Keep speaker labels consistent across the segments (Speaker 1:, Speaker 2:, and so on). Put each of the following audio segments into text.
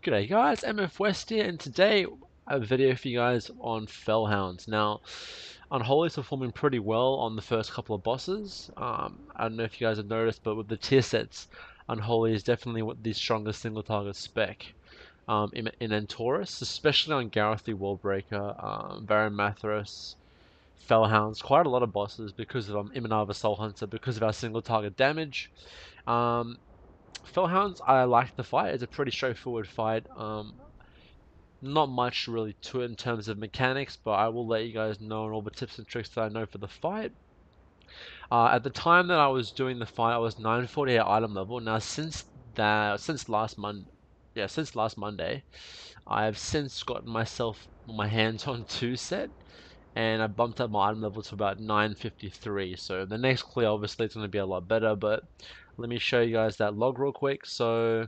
Speaker 1: G'day guys, MFWest here, and today I have a video for you guys on Felhounds. Now, Unholy's performing pretty well on the first couple of bosses. I don't know if you guys have noticed, but with the tier sets, Unholy is definitely the strongest single target spec in Antorus, especially on Gareth the Wallbreaker, Baron Mathras, Felhounds, quite a lot of bosses because of Imanava Soul Hunter, because of our single target damage. Um, Felhounds, I like the fight. It's a pretty straightforward fight. Not much really to it in terms of mechanics, but I will let you guys know all the tips and tricks that I know for the fight. At the time that I was doing the fight, I was 948 item level. Now since last Monday, I have since gotten my hands on 2 set, and I bumped up my item level to about 953. So the next clear obviously it's going to be a lot better, but let me show you guys that log real quick. So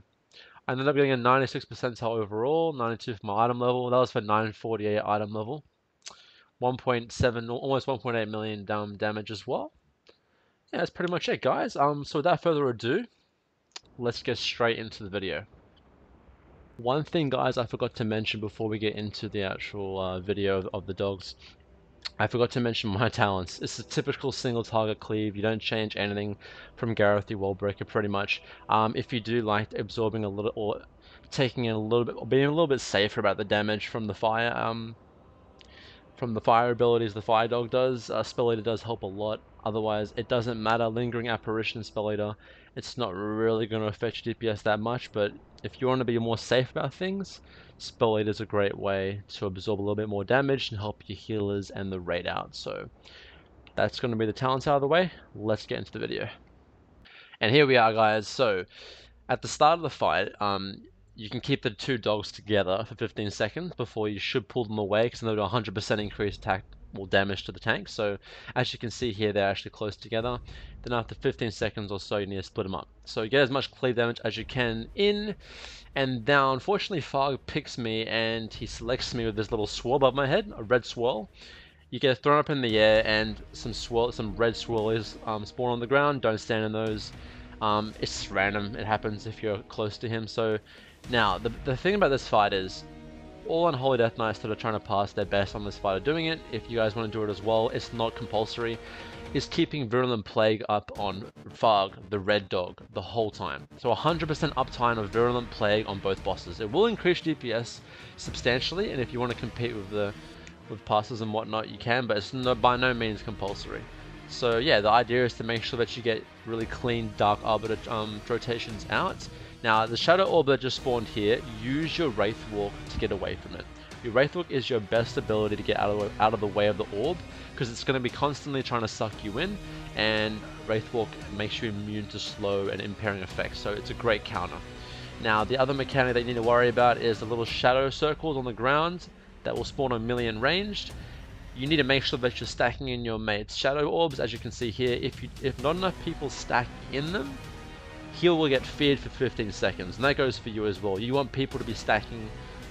Speaker 1: I ended up getting a 96 percentile overall, 92 for my item level. That was for 948 item level. 1.7, almost 1.8 million damage as well. Yeah, that's pretty much it, guys. So without further ado, let's get straight into the video. One thing, guys, I forgot to mention before we get into the actual video of the dogs. I forgot to mention my talents. It's a typical single target cleave. You don't change anything from Gareth the Wallbreaker pretty much. If you do like absorbing a little or taking it a little bit or being a little bit safer about the damage from the fire abilities the fire dog does, Spell Eater does help a lot. Otherwise it doesn't matter. Lingering Apparition, Spell Eater, it's not really going to affect your DPS that much, but if you want to be more safe about things, Spell Eater is a great way to absorb a little bit more damage and help your healers and the raid out. So that's going to be the talents out of the way. Let's get into the video. And here we are, guys. So at the start of the fight, you can keep the 2 dogs together for 15 seconds before you should pull them away, because they'll do 100% increased attack or damage to the tank. So as you can see here, they're actually close together. Then after 15 seconds or so, you need to split them up. So you get as much cleave damage as you can in. And now, unfortunately, Fog picks me and he selects me with this little swirl above my head, a red swirl. You get thrown up in the air, and some red swirlies spawn on the ground. Don't stand in those. It's random. It happens if you're close to him. So now, the thing about this fight is, all Unholy Death Knights that are trying to pass their best on this fight are doing it. If you guys want to do it as well, it's not compulsory. Is keeping Virulent Plague up on Fog, the red dog, the whole time. So 100% uptime of Virulent Plague on both bosses. It will increase DPS substantially, and if you want to compete with passes and whatnot, you can, but it's by no means compulsory. So yeah, the idea is to make sure that you get really clean Dark Arbiter rotations out. Now, the Shadow Orb that just spawned here, use your Wraith Walk to get away from it. Your Wraith Walk is your best ability to get out of the way of the orb, because it's going to be constantly trying to suck you in, and Wraith Walk makes you immune to slow and impairing effects, so it's a great counter. Now, the other mechanic that you need to worry about is the little shadow circles on the ground that will spawn on melee and ranged. You need to make sure that you're stacking in your mate's shadow orbs. As you can see here, if not enough people stack in them, heal will get feared for 15 seconds, and that goes for you as well. You want people to be stacking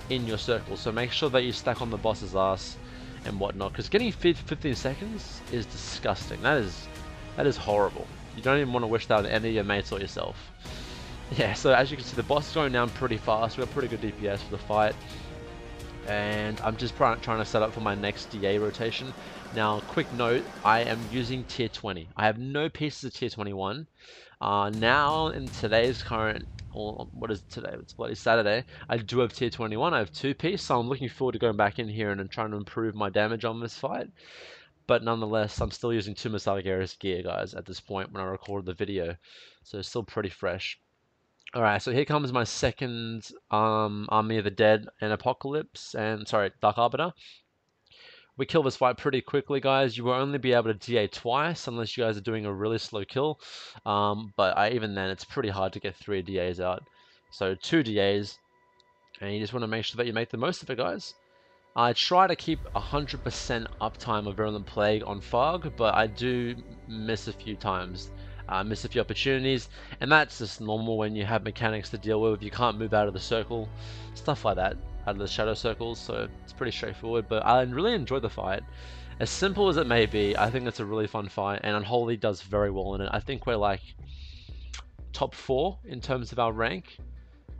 Speaker 1: in your circle, so make sure that you stack on the boss's ass and whatnot, because getting feared for 15 seconds is disgusting. That is horrible. You don't even want to wish that on any of your mates or yourself. Yeah, so as you can see, the boss is going down pretty fast. We've got pretty good DPS for the fight, and I'm just trying to set up for my next DA rotation. Now, quick note, I am using tier 20. I have no pieces of tier 21. Now, in today's current, or what is it today? It's bloody Saturday. I do have tier 21. I have 2 pieces, so I'm looking forward to going back in here and trying to improve my damage on this fight. But nonetheless, I'm still using 2 Masagaris gear, guys, at this point when I recorded the video. So it's still pretty fresh. Alright, so here comes my second Army of the Dead and Apocalypse, and sorry, Dark Arbiter. We kill this fight pretty quickly, guys. You will only be able to DA twice unless you guys are doing a really slow kill. But even then, it's pretty hard to get 3 DAs out. So 2 DAs, and you just want to make sure that you make the most of it, guys. I try to keep 100% uptime of Virulent Plague on Fog, but I do miss a few times. Miss a few opportunities, and that's just normal when you have mechanics to deal with. You can't move out of the circle, stuff like that, out of the shadow circles, so it's pretty straightforward, but I really enjoyed the fight. As simple as it may be, I think it's a really fun fight, and Unholy does very well in it. I think we're like top 4 in terms of our rank.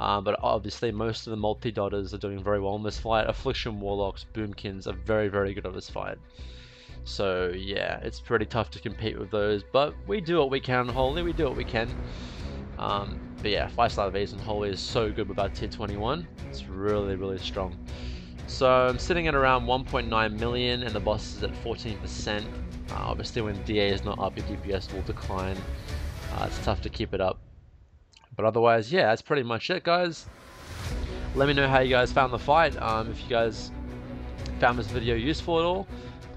Speaker 1: But obviously most of the multi-dotters are doing very well in this fight. Affliction Warlocks, Boomkins are very, very good at this fight. So yeah, it's pretty tough to compete with those, but we do what we can, Holy, we do what we can. But yeah, 5-star Vs and Holy is so good with our tier 21. It's really, really strong. So I'm sitting at around 1.9 million and the boss is at 14%. Obviously when DA is not up, your DPS will decline. It's tough to keep it up. But otherwise, yeah, that's pretty much it, guys. Let me know how you guys found the fight. If you guys found this video useful at all,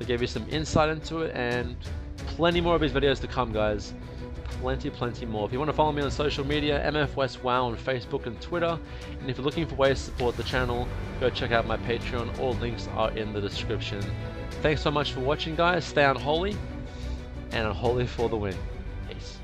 Speaker 1: to give you some insight into it, and plenty more of these videos to come, guys. Plenty more. If you want to follow me on social media, MFWest WoW on Facebook and Twitter, and if you're looking for ways to support the channel, go check out my Patreon. All links are in the description. Thanks so much for watching, guys. Stay unholy, and unholy for the win. Peace.